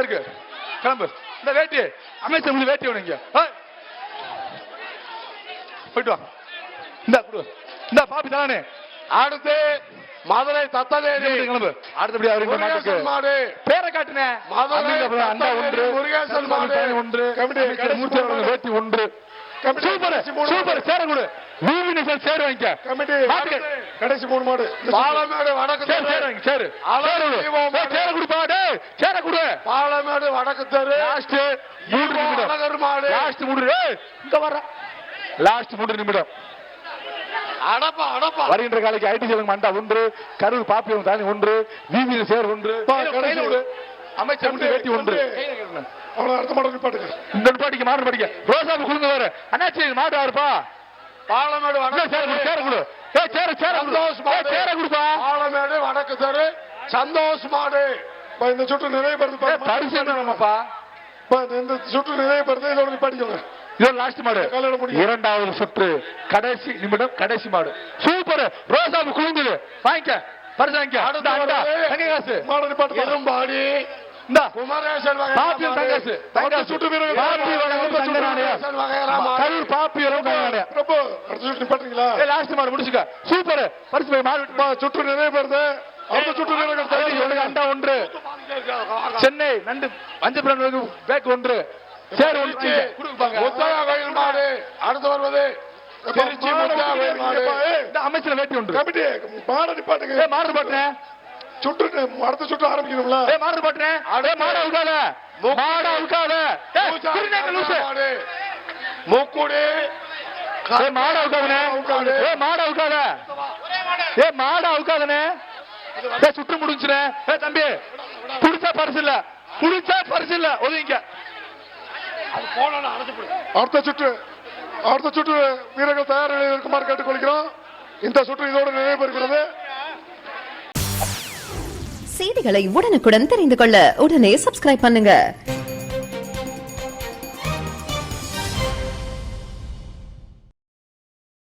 இருக்கு கிளம்பு. இந்த வேட்டி அமைச்சர் வேட்டி வேணுங்க போயிட்டு வா. இந்த இந்த பாப்பி தானே. அடுத்து மதுரை தத்தவேரி கிளம்பு. அடுத்தபடி அவருக்கு மாடு பேரை காட்டுனே. மதுரை அண்டா ஒன்று முருகேசன் மாடு ஒன்று வேட்டி ஒன்று. சூப்பர் சூப்பர் சேர கொடு. சேர் வாங்கிக்க கமிட்டி கடைசி 3 மாடு. பாலமேடு வடக்கு சேரு சேர கொடுப்பா. சேர கொடு. பாலமேடு வடக்கு தெரு லாஸ்ட் 3 நிமிடம். லாஸ்ட் 3 இங்க வர லாஸ்ட் 3 நிமிடம். அடப்பா அடப்பா வருகின்ற காலைக்கு ஐடி சேலம் மண்டா ஒன்று. கரூர் பாப்பியம் தானி ஒன்று. விவி சேர் ஒன்று. அமைச்சர் வேட்டி ஒன்று. அடுத்த மாடு நிப்பாட்டுங்க. இந்த நிப்பாட்டிக்க மாடு படிக்க ரோசாப்பு குழுங்க வேற அண்ணாச்சி மாடு ஆறுப்பா. பாலமேடு சேர கொடு. சேர கொடுப்பா. பாலமேடு வடக்கு தெரு சந்தோஷ் மாடு. இந்த சுற்று நிறைவேறது பரிசு என்னப்பா. இந்த சுற்று நிறைவேறது இதோட நிப்பாட்டிக்கோங்க. லாஸ்ட் மாடு இரண்டாவது சுற்று கடைசி நிமிடம் கடைசி மாடு. சூப்பர் ரோசாப்பு குழுங்குது வாங்கிக்க பரிசு வாங்கிக்க. எறும்பாடி குமரேசன் லாஸ்ட் மாடு முடிச்சுக்க. சூப்பர் பரிசு மாடு சுற்று நிறைவேறது. அண்டா ஒன்று. சென்னை நண்டு மஞ்சள் பேக் ஒன்று. மாடு அடுத்து வருவது அமைச்சர் வேட்டி ஒன்று. கமிட்டி மாடு நிப்பாட்டுங்க. மாடு பாட்டுறேன் சுற்று அடுத்த சுற்று ஆரம்பிக்கணும்ல. மாடு பாட்டுறேன். மாடு அவுக்காத மாடு அவுக்காத மூக்குடி மாடு அவுக்காதனே. மாடு அவுக்காத மாடு அவுக்காதனே. சுற்று முடிஞ்சுனே தம்பி. புடிச்சா பரிசு இல்ல புடிச்சா பரிசு இல்ல ஒதுங்க. அடுத்த சுற்று வீரர்கள் தயார் நிலையில் இருக்குமாறு கேட்டுக்கொள்கிறோம். இந்த சுற்று இதோடு நிறைவு பெறுகிறது. செய்திகளை உடனுக்குடன் தெரிந்து கொள்ள உடனே சப்ஸ்கிரைப் பண்ணுங்க.